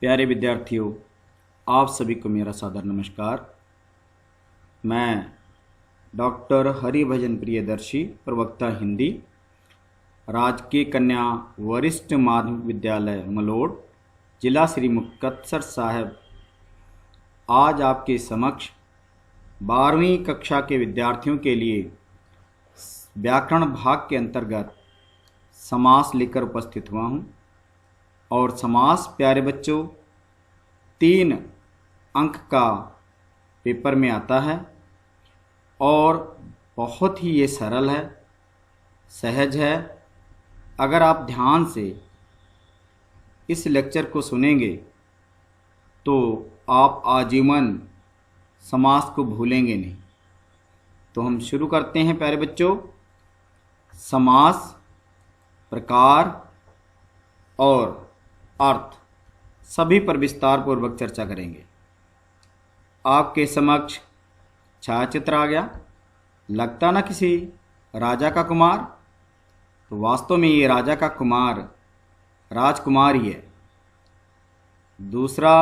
प्यारे विद्यार्थियों, आप सभी को मेरा सादर नमस्कार। मैं डॉक्टर हरिभजन प्रियदर्शी, प्रवक्ता हिंदी, राजकीय कन्या वरिष्ठ माध्यमिक विद्यालय मलोड़, जिला श्री मुक्तसर साहिब, आज आपके समक्ष 12वीं कक्षा के विद्यार्थियों के लिए व्याकरण भाग के अंतर्गत समास लेकर उपस्थित हुआ हूँ। और समास प्यारे बच्चों 3 अंक का पेपर में आता है और बहुत ही ये सरल है, सहज है। अगर आप ध्यान से इस लेक्चर को सुनेंगे तो आप आजीवन समास को भूलेंगे नहीं। तो हम शुरू करते हैं प्यारे बच्चों। समास, प्रकार और अर्थ सभी पर विस्तार पूर्वक चर्चा करेंगे। आपके समक्ष छायाचित्र आ गया, लगता ना किसी राजा का कुमार? तो वास्तव में ये राजा का कुमार राजकुमार ही है। दूसरा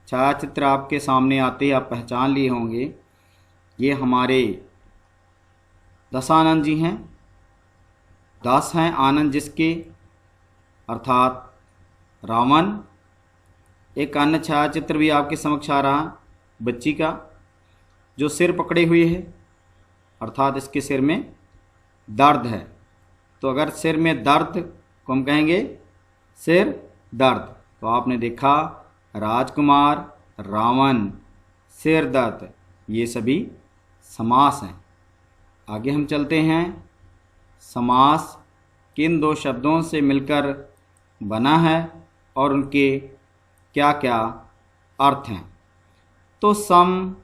छायाचित्र आपके सामने आते ही आप पहचान लिए होंगे, ये हमारे दशानंद जी हैं। 10 हैं आनंद जिसके, अर्थात रावण। एक अन्य छायाचित्र भी आपके समक्ष आ रहा, बच्ची का, जो सिर पकड़े हुए है, अर्थात इसके सिर में दर्द है। तो अगर सिर में दर्द को हम कहेंगे सिर दर्द। तो आपने देखा राजकुमार, रावण, सिर दर्द, ये सभी समास हैं। आगे हम चलते हैं। समास किन 2 शब्दों से मिलकर बना है और उनके क्या क्या अर्थ हैं। तो सम,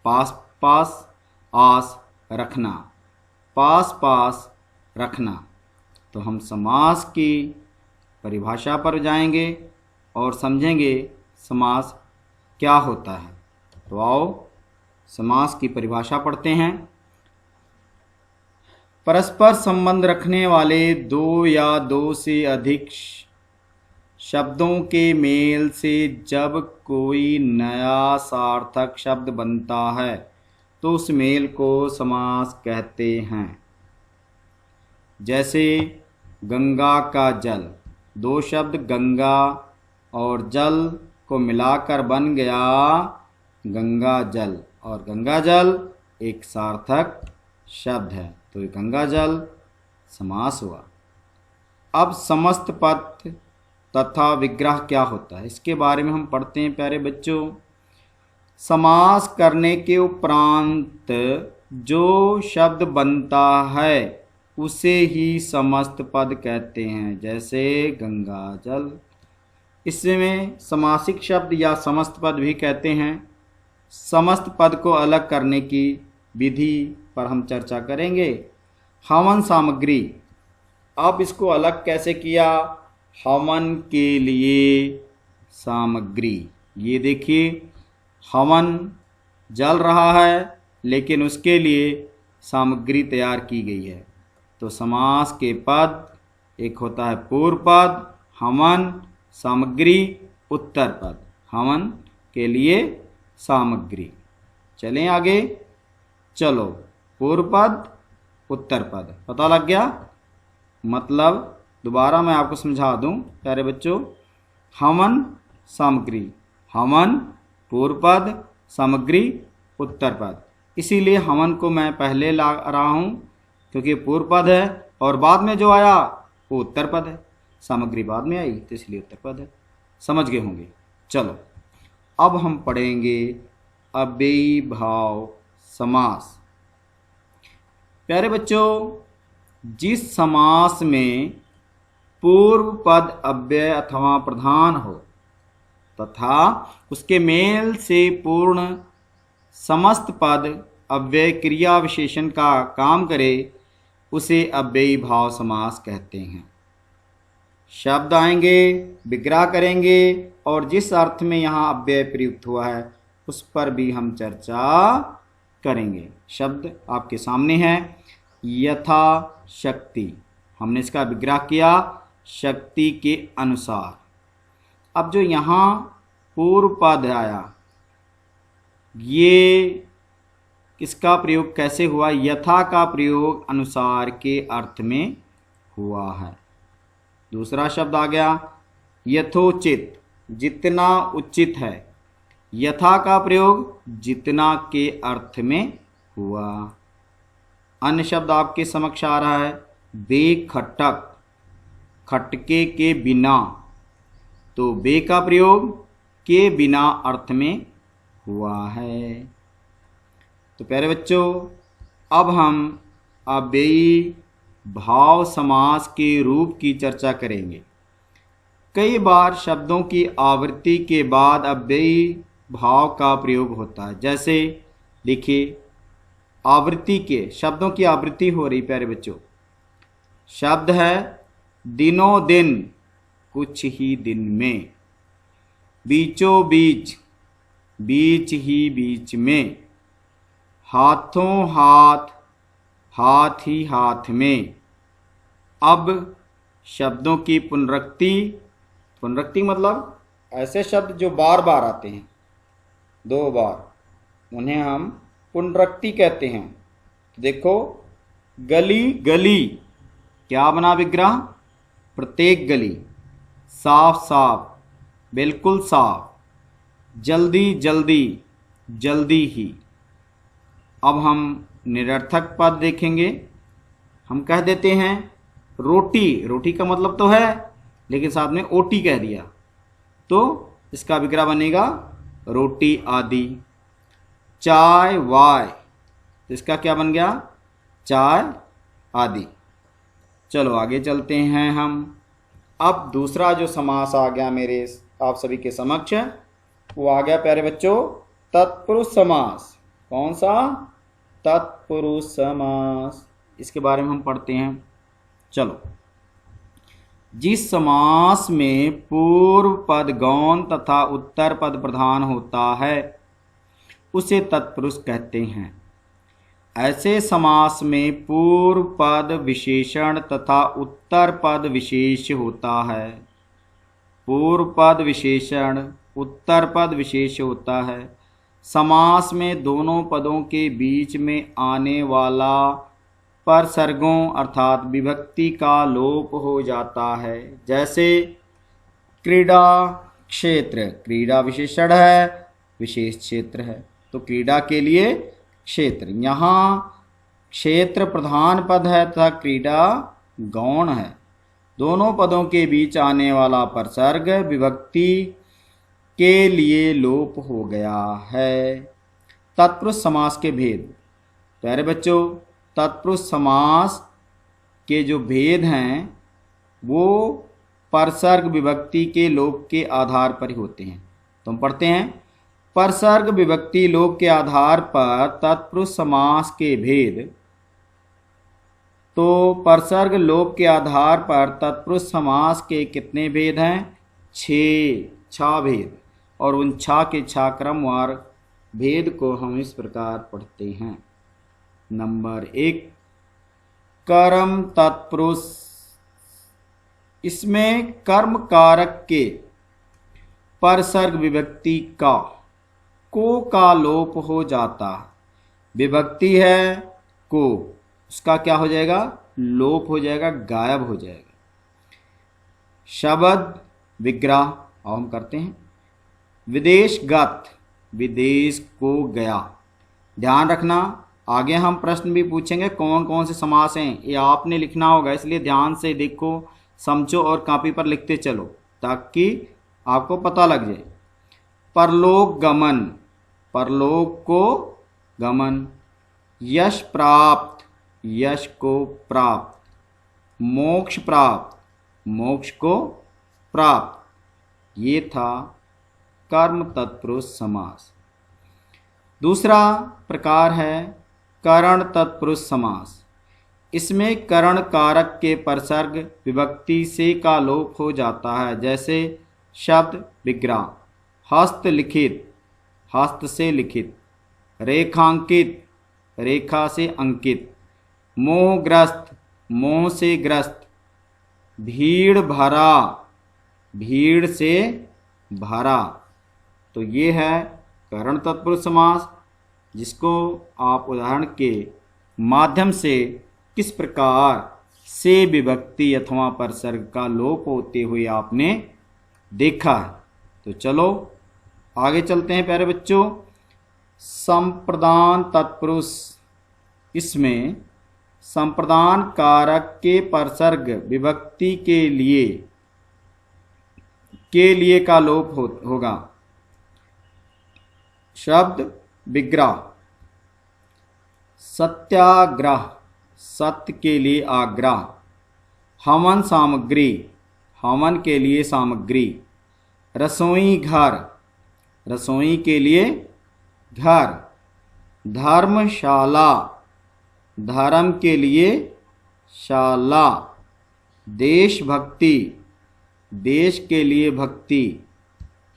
पास पास, आस, रखना, पास पास रखना। तो हम समास की परिभाषा पर जाएंगे और समझेंगे समास क्या होता है। तो आओ समास की परिभाषा पढ़ते हैं। परस्पर संबंध रखने वाले 2 या 2 से अधिक शब्दों के मेल से जब कोई नया सार्थक शब्द बनता है तो उस मेल को समास कहते हैं। जैसे गंगा का जल, 2 शब्द गंगा और जल को मिलाकर बन गया गंगा जल, और गंगा जल एक सार्थक शब्द है, तो ये गंगा जल समास हुआ। अब समस्त पद तथा विग्रह क्या होता है, इसके बारे में हम पढ़ते हैं प्यारे बच्चों। समास करने के उपरांत जो शब्द बनता है उसे ही समस्त पद कहते हैं। जैसे गंगा जल, इसमें समासिक शब्द या समस्त पद भी कहते हैं। समस्त पद को अलग करने की विधि पर हम चर्चा करेंगे। हवन सामग्री, अब इसको अलग कैसे किया? हवन के लिए सामग्री, ये देखिए हवन जल रहा है लेकिन उसके लिए सामग्री तैयार की गई है। तो समास के पद, एक होता है पूर्व पद, हवन, सामग्री, उत्तर पद। हवन के लिए सामग्री। चलें आगे, चलो पूर्व पद, उत्तर पद पता लग गया। मतलब दोबारा मैं आपको समझा दूं प्यारे बच्चों। हवन सामग्री, हवन पूर्व पद, सामग्री उत्तर पद। इसीलिए हवन को मैं पहले ला रहा हूं क्योंकि पूर्व पद है और बाद में जो आया वो उत्तर पद है। सामग्री बाद में आई तो इसलिए उत्तर पद है। समझ गए होंगे। चलो अब हम पढ़ेंगे अव्ययी भाव समास। प्यारे बच्चों, जिस समास में पूर्व पद अव्यय अथवा प्रधान हो तथा उसके मेल से पूर्ण समस्त पद अव्यय क्रिया विशेषण का काम करे उसे अव्ययी भाव समास कहते हैं। शब्द आएंगे, विग्रह करेंगे और जिस अर्थ में यहाँ अव्यय प्रयुक्त हुआ है उस पर भी हम चर्चा करेंगे। शब्द आपके सामने है, यथा शक्ति, हमने इसका विग्रह किया शक्ति के अनुसार। अब जो यहाँ पूर्व पद आया, ये किसका प्रयोग कैसे हुआ? यथा का प्रयोग अनुसार के अर्थ में हुआ है। दूसरा शब्द आ गया यथोचित, जितना उचित है। यथा का प्रयोग जितना के अर्थ में हुआ। अन्य शब्द आपके समक्ष आ रहा है बेखटक, खटके के बिना। तो बे का प्रयोग के बिना अर्थ में हुआ है। तो प्यारे बच्चों, अब हम अव्ययी भाव समास के रूप की चर्चा करेंगे। कई बार शब्दों की आवृत्ति के बाद अव्ययी भाव का प्रयोग होता है। जैसे देखिए, आवृत्ति के शब्दों की आवृत्ति हो रही प्यारे बच्चों। शब्द है दिनों दिन, कुछ ही दिन में। बीचों बीच, बीच ही बीच में। हाथों हाथ, हाथ ही हाथ में। अब शब्दों की पुनरुक्ति, पुनरुक्ति मतलब ऐसे शब्द जो बार बार आते हैं, दो बार, उन्हें हम पुनरुक्ति कहते हैं। देखो, गली गली, क्या बना विग्रह? प्रत्येक गली। साफ साफ, बिल्कुल साफ। जल्दी जल्दी, जल्दी ही। अब हम निरर्थक पद देखेंगे। हम कह देते हैं रोटी, रोटी का मतलब तो है, लेकिन साथ में ओटी कह दिया, तो इसका विग्रह बनेगा रोटी आदि। चाय वाय, इसका क्या बन गया? चाय आदि। चलो आगे चलते हैं हम। अब दूसरा जो समास आ गया मेरे आप सभी के समक्ष, वो आ गया प्यारे बच्चों तत्पुरुष समास। कौन सा? तत्पुरुष समास। इसके बारे में हम पढ़ते हैं। चलो, जिस समास में पूर्व पद गौण तथा उत्तर पद प्रधान होता है उसे तत्पुरुष कहते हैं। ऐसे समास में पूर्व पद विशेषण तथा उत्तर पद विशेष होता है। पूर्व पद विशेषण, उत्तर पद विशेष होता है। समास में दोनों पदों के बीच में आने वाला परसर्गों अर्थात विभक्ति का लोप हो जाता है। जैसे क्रीड़ा क्षेत्र, क्रीड़ा विशेषण है, विशेष क्षेत्र है, तो क्रीड़ा के लिए क्षेत्र। यहाँ क्षेत्र प्रधान पद है तथा क्रीड़ा गौण है। दोनों पदों के बीच आने वाला परसर्ग विभक्ति के लिए लोप हो गया है। तत्पुरुष समास के भेद। प्यारे बच्चों, तत्पुरुष समास के जो भेद हैं वो परसर्ग विभक्ति के लोप के आधार पर ही होते हैं। तो हम पढ़ते हैं परसर्ग विभक्ति लोप के आधार पर तत्पुरुष समास के भेद। तो परसर्ग लोप के आधार पर तत्पुरुष समास के कितने भेद हैं? 6 भेद। और उन 6 के 6 क्रमवार भेद को हम इस प्रकार पढ़ते हैं। नंबर 1, कर्म तत्पुरुष। इसमें कर्म कारक के परसर्ग विभक्ति का को का लोप हो जाता। विभक्ति है को, उसका क्या हो जाएगा? लोप हो जाएगा, गायब हो जाएगा। शब्द विग्रह, और हम करते हैं विदेशगत, विदेश को गया। ध्यान रखना, आगे हम प्रश्न भी पूछेंगे कौन कौन से समास हैं, ये आपने लिखना होगा, इसलिए ध्यान से देखो, समझो और कॉपी पर लिखते चलो ताकि आपको पता लग जाए। परलोक गमन, परलोक को गमन। यश प्राप्त, यश को प्राप्त। मोक्ष प्राप्त, मोक्ष को प्राप्त। ये था कर्म तत्पुरुष समास। दूसरा प्रकार है करण तत्पुरुष समास। इसमें करण कारक के परसर्ग विभक्ति से का लोप हो जाता है। जैसे शब्द विग्रह, हस्तलिखित, हस्त से लिखित। रेखांकित, रेखा से अंकित। मोहग्रस्त, मोह से ग्रस्त। भीड़ भरा, भीड़ से भरा। तो ये है करण तत्पुरुष समास, जिसको आप उदाहरण के माध्यम से किस प्रकार से विभक्ति अथवा परसर्ग का लोप होते हुए आपने देखा है। तो चलो आगे चलते हैं प्यारे बच्चों। संप्रदान तत्पुरुष, इसमें संप्रदान कारक के परसर्ग विभक्ति के लिए का लोप होगा। शब्द विग्रह, सत्याग्रह, सत्य के लिए आग्रह। हवन सामग्री, हवन के लिए सामग्री। रसोई घर, रसोई के लिए घर। धर्मशाला, धर्म के लिए शाला। देशभक्ति, देश के लिए भक्ति।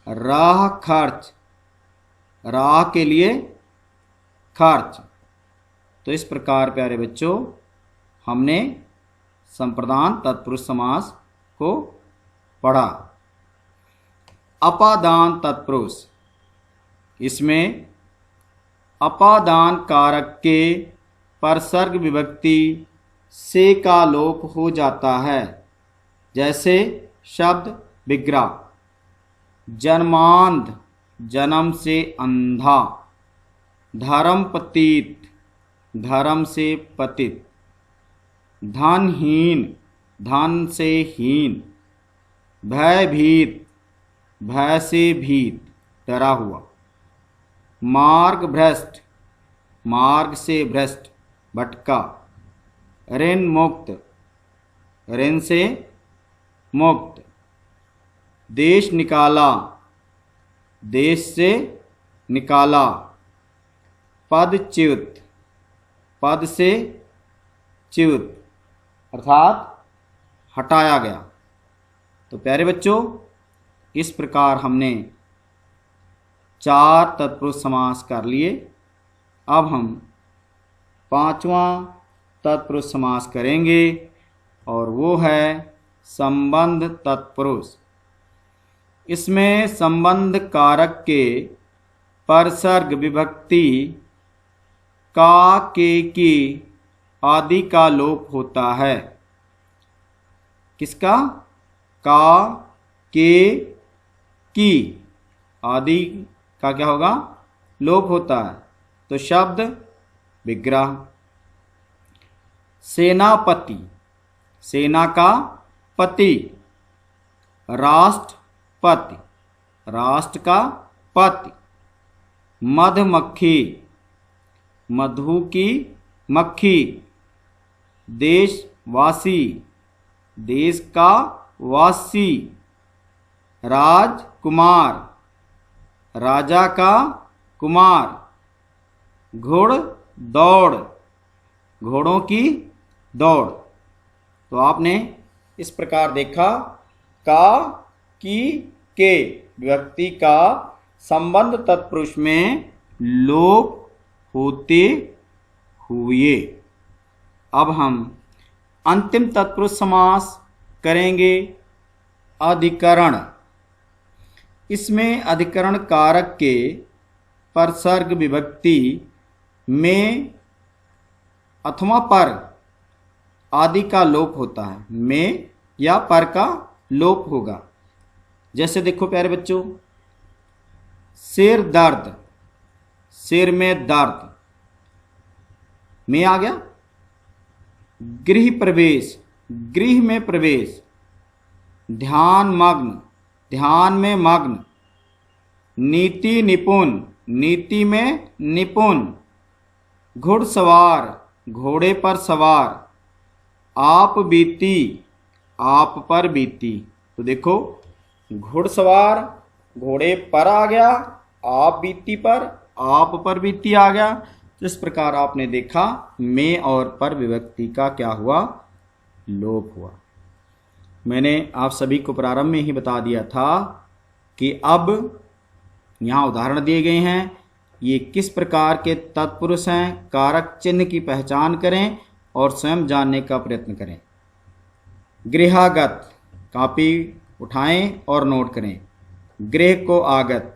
राह खर्च, राह के लिए खर्च। तो इस प्रकार प्यारे बच्चों हमने संप्रदान तत्पुरुष समास को पढ़ा। अपादान तत्पुरुष, इसमें अपादान कारक के परसर्ग विभक्ति से का लोप हो जाता है। जैसे शब्द विग्रह, जन्मांध, जन्म से अंधा। धर्म पतित, धर्म से पतित। धनहीन, धन से हीन। भयभीत, भय से भीत, डरा हुआ। मार्ग भ्रष्ट, मार्ग से भ्रष्ट, भटका। ऋण मुक्त, ऋण से मुक्त। देश निकाला, देश से निकाला। पदच्युत, पद से च्युत, अर्थात हटाया गया। तो प्यारे बच्चों इस प्रकार हमने 4 तत्पुरुष समास कर लिए। अब हम 5वां तत्पुरुष समास करेंगे और वो है संबंध तत्पुरुष। इसमें संबंध कारक के परसर्ग विभक्ति का, के, की आदि का लोप होता है। किसका? का, के, की आदि का क्या होगा? लोप होता है। तो शब्द विग्रह। सेनापति, सेना का पति। राष्ट्रपति, राष्ट्र का पति। मधुमक्खी, मधु की मक्खी। देशवासी, देश का वासी। राजकुमार, राजा का कुमार। घुड़ दौड़, घोड़ों की दौड़। तो आपने इस प्रकार देखा का, की, के व्यक्ति का संबंध तत्पुरुष में लोप होते हुए। अब हम अंतिम तत्पुरुष समास करेंगे, अधिकरण। इसमें अधिकरण कारक के परसर्ग विभक्ति में अथवा पर आदि का लोप होता है। में या पर का लोप होगा। जैसे देखो प्यारे बच्चों, सिर दर्द, सिर में दर्द, में आ गया। गृह प्रवेश, गृह में प्रवेश। ध्यान मग्न, ध्यान में मग्न। नीति निपुण, नीति में निपुण। घुड़सवार, घोड़े पर सवार। आप बीती, आप पर बीती। तो देखो घुड़सवार घोड़े पर आ गया, आप बीती पर, आप पर बीती आ गया। तो इस प्रकार आपने देखा में और पर विभक्ति का क्या हुआ? लोप हुआ। मैंने आप सभी को प्रारंभ में ही बता दिया था कि अब यहाँ उदाहरण दिए गए हैं, ये किस प्रकार के तत्पुरुष हैं। कारक चिन्ह की पहचान करें और स्वयं जानने का प्रयत्न करें। गृहागत, कॉपी उठाएं और नोट करें। गृह को आगत,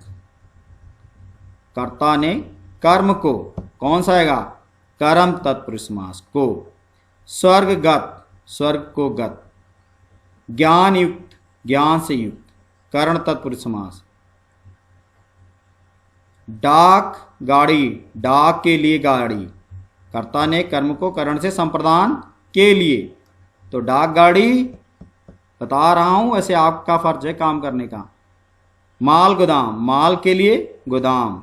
कर्ता ने कर्म को, कौन सा आएगा, कर्म तत्पुरुष समास को। स्वर्गगत, स्वर्ग को गत। ज्ञान युक्त, ज्ञान से युक्त, कर्ण तत्पुरुष समास। डाक गाड़ी, डाक के लिए गाड़ी, कर्ता ने कर्म को कर्ण से संप्रदान के लिए, तो डाक गाड़ी बता रहा हूं, ऐसे आपका फर्ज है काम करने का। माल गोदाम, माल के लिए गोदाम।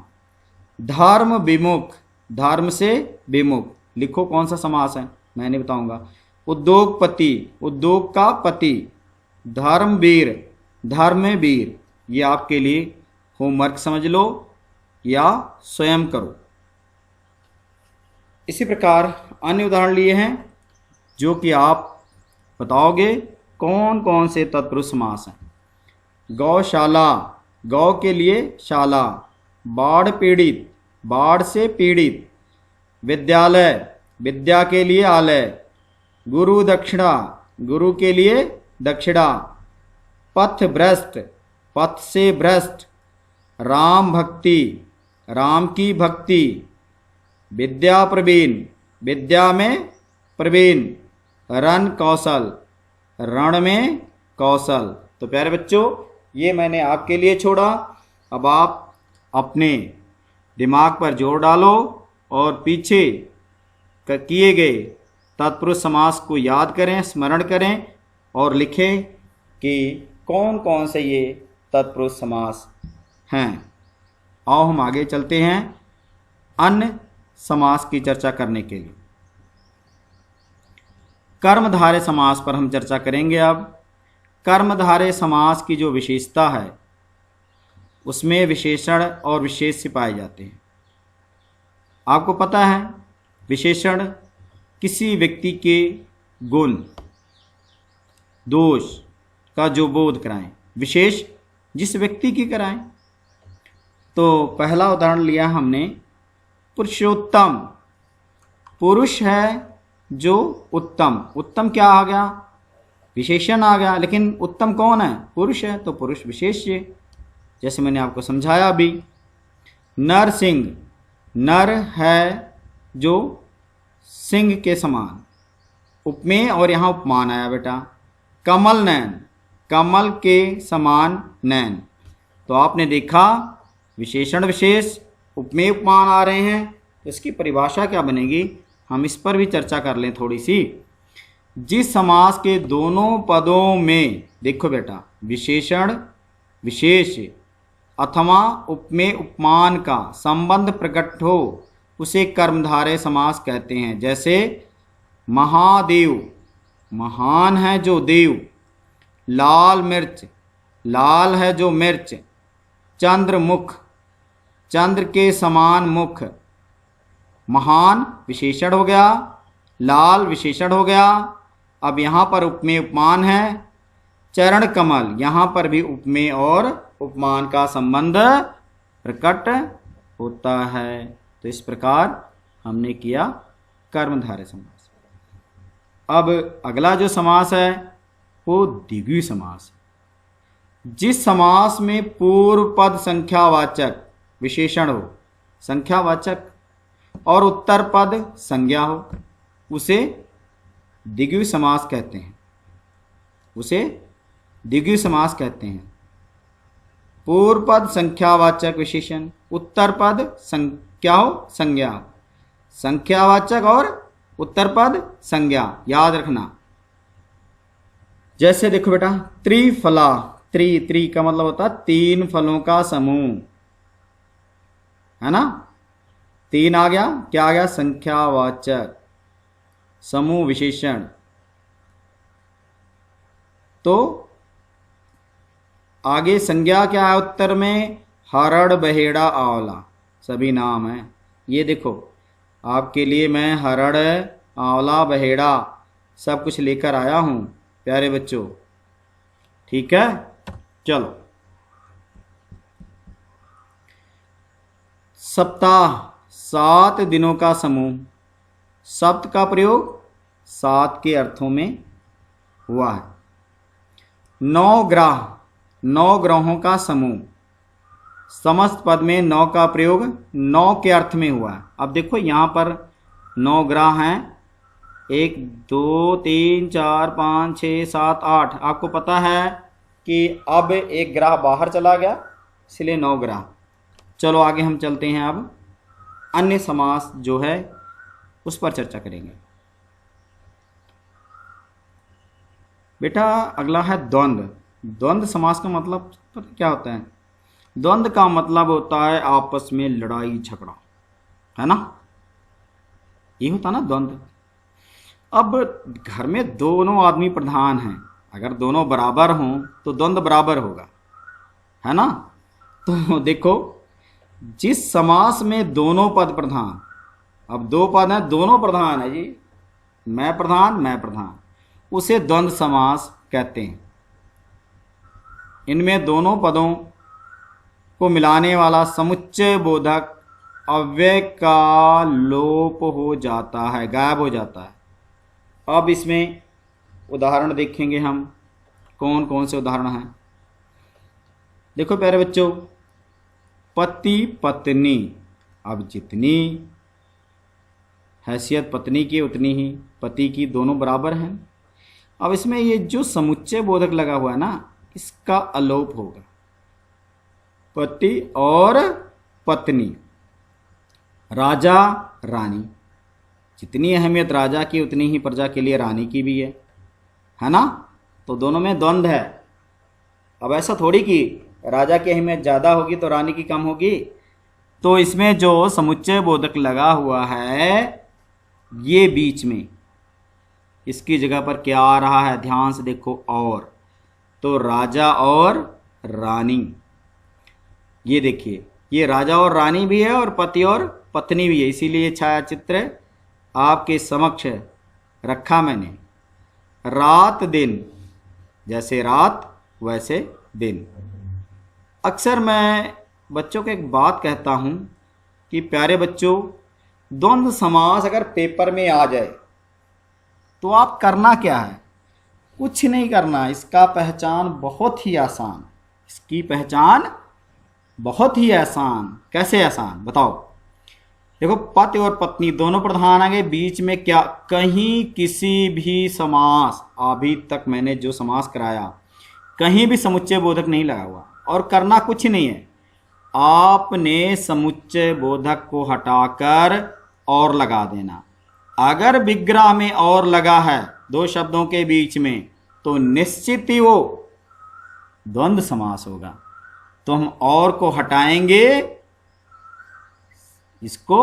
धर्म विमुख, धर्म से विमुख, लिखो कौन सा समास है, मैं नहीं बताऊंगा। उद्योगपति, उद्योग का पति। धर्मवीर, धर्म में वीर, ये आपके लिए होमवर्क समझ लो या स्वयं करो। इसी प्रकार अन्य उदाहरण लिए हैं जो कि आप बताओगे कौन कौन से तत्पुरुष समास हैं। गौशाला, गौ के लिए शाला। बाढ़ पीड़ित, बाढ़ से पीड़ित। विद्यालय, विद्या के लिए आलय। गुरु दक्षिणा, गुरु के लिए दक्षिणा। पथ भ्रष्ट, पथ से भ्रष्ट। राम भक्ति, राम की भक्ति। विद्या प्रवीण, विद्या में प्रवीण। रण कौशल, रण में कौशल। तो प्यारे बच्चों, ये मैंने आपके लिए छोड़ा। अब आप अपने दिमाग पर जोर डालो और पीछे किए गए तत्पुरुष समास को याद करें, स्मरण करें और लिखें कि कौन कौन से ये तत्पुरुष समास हैं। आओ हम आगे चलते हैं अन्य समास की चर्चा करने के लिए। कर्मधारय समास पर हम चर्चा करेंगे। अब कर्मधारय समास की जो विशेषता है उसमें विशेषण और विशेष्य पाए जाते हैं। आपको पता है विशेषण किसी व्यक्ति के गुण दोष का जो बोध कराएं, विशेष जिस व्यक्ति की कराएं। तो पहला उदाहरण लिया हमने पुरुषोत्तम, पुरुष है जो उत्तम। उत्तम क्या आ गया, विशेषण आ गया, लेकिन उत्तम कौन है, पुरुष है, तो पुरुष विशेष्य, जैसे मैंने आपको समझाया अभी। नर सिंह, नर है जो सिंह के समान, उपमेय और यहाँ उपमान आया बेटा। कमल नयन, कमल के समान नयन। तो आपने देखा विशेषण विशेष उपमेय उपमान आ रहे हैं, तो इसकी परिभाषा क्या बनेगी, हम इस पर भी चर्चा कर लें थोड़ी सी। जिस समास के दोनों पदों में देखो बेटा विशेषण विशेष अथवा उपमेय उपमान का संबंध प्रकट हो उसे कर्मधारय समास कहते हैं। जैसे महादेव, महान है जो देव। लाल मिर्च, लाल है जो मिर्च। चंद्रमुख, चंद्र के समान मुख। महान विशेषण हो गया, लाल विशेषण हो गया। अब यहाँ पर उपमेय उपमान है। चरण कमल, यहाँ पर भी उपमेय और उपमान का संबंध प्रकट होता है। तो इस प्रकार हमने किया कर्मधारय समास। अब अगला जो समास है वो द्विगु समास। जिस समास में पूर्व पद संख्यावाचक विशेषण हो, संख्यावाचक, और उत्तर पद संज्ञा हो, उसे द्विगु समास कहते हैं, उसे द्विगु समास कहते हैं। पूर्व पद संख्यावाचक विशेषण, उत्तर पद क्या हो, संज्ञा। संख्यावाचक और उत्तर पद संज्ञा, याद रखना। जैसे देखो बेटा त्रिफला, त्रि का मतलब होता है तीन फलों का समूह, है ना। तीन आ गया, क्या आ गया, संख्यावाचक, समूह विशेषण। तो आगे संज्ञा क्या है उत्तर में, हरड़ बहेड़ा आंवला, सभी नाम है। ये देखो आपके लिए मैं हरड़ आंवला बहेड़ा सब कुछ लेकर आया हूं प्यारे बच्चों, ठीक है। चलो सप्ताह, 7 दिनों का समूह। सप्त का प्रयोग 7 के अर्थों में हुआ है। 9 ग्राह, 9 ग्रहों का समूह। समस्त पद में 9 का प्रयोग 9 के अर्थ में हुआ। अब देखो यहाँ पर 9 ग्रह हैं, 1 2 3 4 5 6 7 8। आपको पता है कि अब एक ग्रह बाहर चला गया, इसलिए 9 ग्रह। चलो आगे हम चलते हैं। अब अन्य समास जो है उस पर चर्चा करेंगे। बेटा अगला है द्वंद्व। द्वंद्व समास का मतलब पता क्या होता है? द्वंद्व का मतलब होता है आपस में लड़ाई झगड़ा, है ना? ये होता ना द्वंद्व। अब घर में दोनों आदमी प्रधान हैं, अगर दोनों बराबर हों तो द्वंद्व बराबर होगा, है ना? तो देखो, जिस समास में दोनों पद प्रधान, अब 2 पद हैं, दोनों प्रधान है जी, मैं प्रधान, उसे द्वंद्व समास कहते हैं। इनमें दोनों पदों को मिलाने वाला समुच्चय बोधक अव्यय का लोप हो जाता है, गायब हो जाता है। अब इसमें उदाहरण देखेंगे हम, कौन कौन से उदाहरण हैं। देखो प्यारे बच्चों, पति पत्नी, अब जितनी हैसियत पत्नी की उतनी ही पति की, दोनों बराबर हैं। अब इसमें ये जो समुच्चय बोधक लगा हुआ है ना, इसका अलोप होगा। पति और पत्नी, राजा रानी, जितनी अहमियत राजा की उतनी ही प्रजा के लिए रानी की भी है ना? तो दोनों में द्वंद्व है। अब ऐसा थोड़ी कि राजा की अहमियत ज़्यादा होगी तो रानी की कम होगी। तो इसमें जो समुच्चय बोधक लगा हुआ है, ये बीच में, इसकी जगह पर क्या आ रहा है? ध्यान से देखो, और। तो राजा और रानी, ये देखिए, ये राजा और रानी भी है और पति और पत्नी भी है, इसीलिए छाया चित्र आपके समक्ष रखा मैंने। रात दिन, जैसे रात वैसे दिन। अक्सर मैं बच्चों को एक बात कहता हूँ कि प्यारे बच्चों, द्वंद्व समास अगर पेपर में आ जाए तो आप करना क्या है? कुछ नहीं करना। इसका पहचान बहुत ही आसान, इसकी पहचान बहुत ही आसान। कैसे आसान बताओ? देखो, पति और पत्नी दोनों प्रधान आएंगे, बीच में क्या? कहीं किसी भी समास, अभी तक मैंने जो समास कराया, कहीं भी समुच्चय बोधक नहीं लगा हुआ। और करना कुछ नहीं है, आपने समुच्चय बोधक को हटाकर और लगा देना। अगर विग्रह में और लगा है 2 शब्दों के बीच में, तो निश्चित ही वो द्वंद्व समास होगा। तो हम और को हटाएंगे, इसको,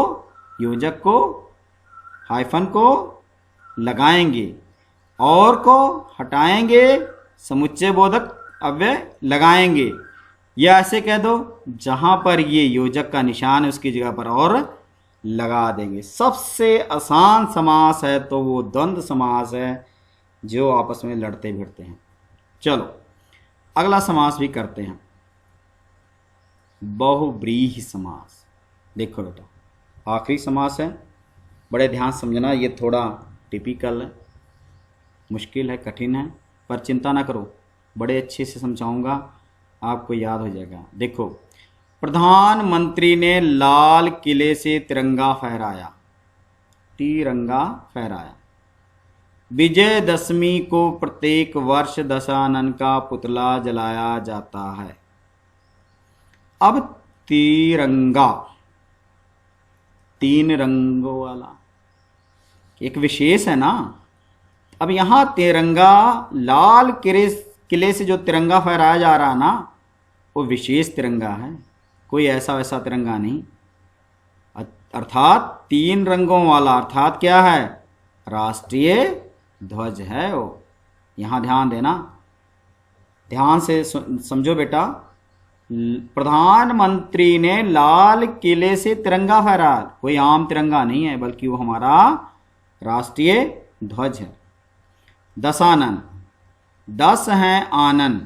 योजक को, हाइफन को लगाएंगे, और को हटाएंगे, समुच्चय बोधक अव्यय लगाएंगे। या ऐसे कह दो, जहां पर ये योजक का निशान है उसकी जगह पर और लगा देंगे। सबसे आसान समास है तो वो द्वंद्व समास है, जो आपस में लड़ते भिड़ते हैं। चलो अगला समास भी करते हैं, बहुव्रीहि समास। देखो बेटा, आखिरी समास है, बड़े ध्यान समझना। ये थोड़ा टिपिकल है, मुश्किल है, कठिन है, पर चिंता ना करो, बड़े अच्छे से समझाऊंगा, आपको याद हो जाएगा। देखो, प्रधानमंत्री ने लाल किले से तिरंगा फहराया, तिरंगा फहराया। विजयदशमी को प्रत्येक वर्ष दशानन का पुतला जलाया जाता है। अब तिरंगा, 3 रंगों वाला, एक विशेष है ना। अब यहां तिरंगा, लाल किले से जो तिरंगा फहराया जा रहा है ना, वो विशेष तिरंगा है, कोई ऐसा वैसा तिरंगा नहीं। अर्थात 3 रंगों वाला, अर्थात क्या है? राष्ट्रीय ध्वज है वो। यहां ध्यान देना, ध्यान से समझो बेटा। प्रधानमंत्री ने लाल किले से तिरंगा फहराया, कोई आम तिरंगा नहीं है, बल्कि वो हमारा राष्ट्रीय ध्वज है। दशानन, 10 हैं आनन,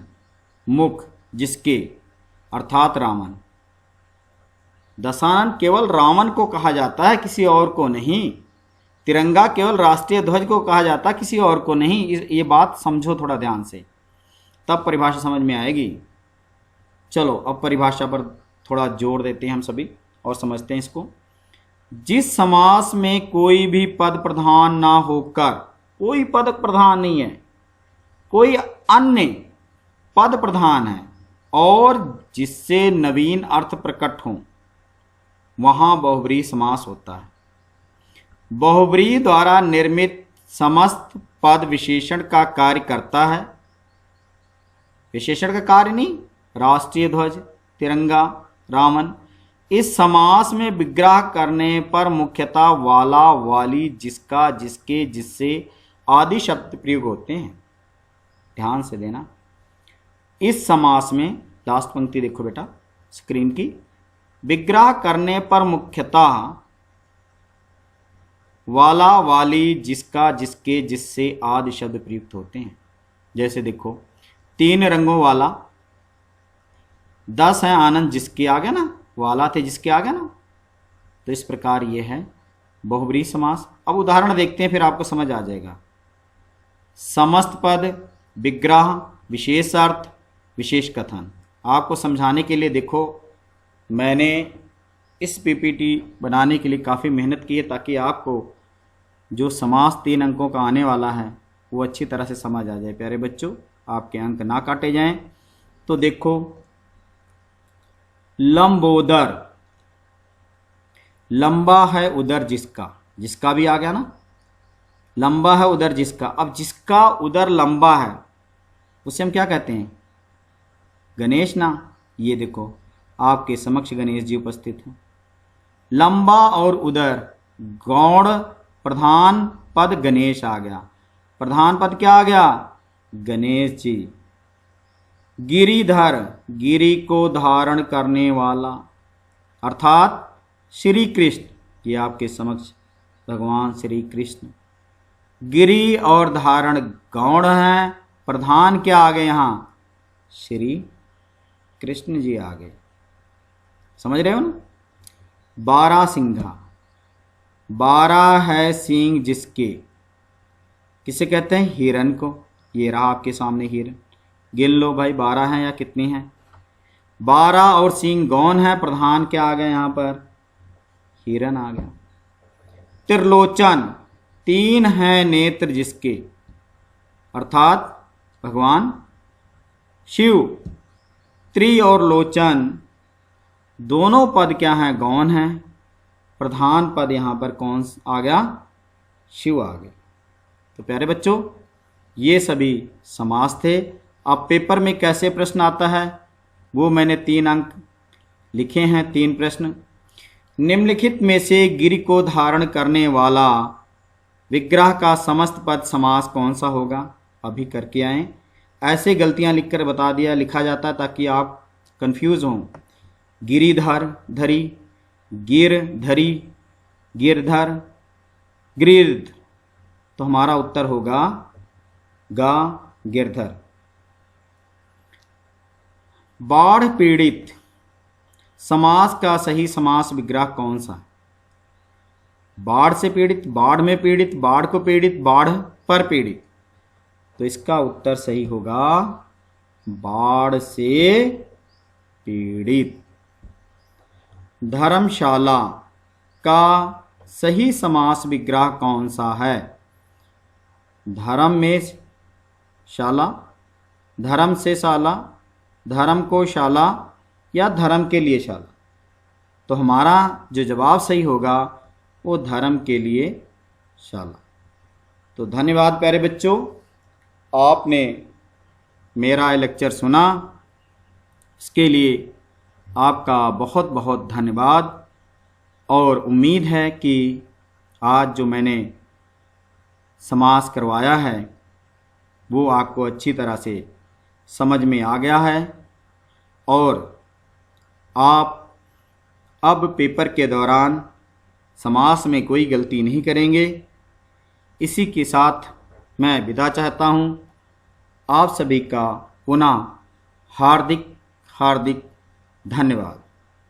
मुख जिसके, अर्थात रावण। दशानन केवल रावण को कहा जाता है, किसी और को नहीं। तिरंगा केवल राष्ट्रीय ध्वज को कहा जाता है, किसी और को नहीं। ये बात समझो थोड़ा ध्यान से, तब परिभाषा समझ में आएगी। चलो अब परिभाषा पर थोड़ा जोर देते हैं हम सभी और समझते हैं इसको। जिस समास में कोई भी पद प्रधान ना होकर, कोई पद प्रधान नहीं है, कोई अन्य पद प्रधान है और जिससे नवीन अर्थ प्रकट हो, वहां बहुब्रीहि समास होता है। बहुब्रीहि द्वारा निर्मित समस्त पद विशेषण का कार्य करता है। विशेषण का कार्य नहीं, राष्ट्रीय ध्वज, तिरंगा, रावण। इस समास में विग्रह करने पर मुख्यतः वाला, वाली, जिसका, जिसके, जिससे आदि शब्द प्रयोग होते हैं। ध्यान से देना। इस समास में लास्ट पंक्ति देखो बेटा स्क्रीन की, विग्रह करने पर मुख्यतः वाला, वाली, जिसका, जिसके, जिससे आदि शब्द प्रयुक्त होते हैं। जैसे देखो 3 रंगों वाला, 10 है आनंद, जिसके आ गया ना, वाला थे जिसके आ गया ना। तो इस प्रकार ये है बहुब्रीहि समास। अब उदाहरण देखते हैं फिर आपको समझ आ जाएगा। समस्त पद, विग्रह, विशेष अर्थ, विशेष कथन। आपको समझाने के लिए देखो मैंने इस पीपीटी बनाने के लिए काफ़ी मेहनत की है ताकि आपको जो समास 3 अंकों का आने वाला है वो अच्छी तरह से समझ आ जाए। प्यारे बच्चों, आपके अंक ना काटे जाएं। तो देखो लंबोदर, लंबा है उदर जिसका, जिसका भी आ गया ना, लंबा है उदर जिसका। अब जिसका उदर लंबा है उसे हम क्या कहते हैं? गणेश ना। ये देखो आपके समक्ष गणेश जी उपस्थित हैं। लंबा और उदर गौण प्रधान पद गणेश आ गया। प्रधान पद क्या आ गया? गणेश जी। गिरिधर, गिरि को धारण करने वाला अर्थात श्री कृष्ण, ये आपके समक्ष भगवान श्री कृष्ण। गिरि और धारण गौण हैं, प्रधान क्या आ गए यहाँ? श्री कृष्ण जी आ गए। समझ रहे हो ना? 12 सिंघा, 12 है सींग जिसके, किसे कहते हैं? हिरन को। ये रहा आपके सामने हिरन। गिन लो भाई 12 हैं या कितनी हैं? 12 और सींग गौण है, प्रधान क्या आ गया यहाँ पर? हिरन आ गया। त्रिलोचन, 3 हैं नेत्र जिसके अर्थात भगवान शिव। त्रि और लोचन दोनों पद क्या हैं? गौण हैं। प्रधान पद यहाँ पर कौन आ गया? शिव आ गए। तो प्यारे बच्चों, ये सभी समास थे। अब पेपर में कैसे प्रश्न आता है वो मैंने 3 अंक लिखे हैं, 3 प्रश्न। निम्नलिखित में से गिरि को धारण करने वाला विग्रह का समस्त पद समास कौन सा होगा? अभी करके आए। ऐसे गलतियां लिखकर बता दिया, लिखा जाता है ताकि आप कंफ्यूज हों। गिरिधर, धरी, गिर, धरी, गिरधर, गिरध। तो हमारा उत्तर होगा गा, गिरधर। बाढ़ पीड़ित, समास का सही समास विग्रह कौन सा है? बाढ़ से पीड़ित, बाढ़ में पीड़ित, बाढ़ को पीड़ित, बाढ़ पर पीड़ित। तो इसका उत्तर सही होगा बाढ़ से पीड़ित। धर्मशाला का सही समास विग्रह कौन सा है? धर्म में शाला, धर्म से शाला, धर्म को शाला या धर्म के लिए शाला। तो हमारा जो जवाब सही होगा वो धर्म के लिए शाला। तो धन्यवाद प्यारे बच्चों, आपने मेरा लेक्चर सुना, इसके लिए आपका बहुत बहुत धन्यवाद। और उम्मीद है कि आज जो मैंने समास करवाया है वो आपको अच्छी तरह से समझ में आ गया है और आप अब पेपर के दौरान समास में कोई गलती नहीं करेंगे। इसी के साथ मैं विदा चाहता हूँ। आप सभी का पुनः हार्दिक हार्दिक धन्यवाद।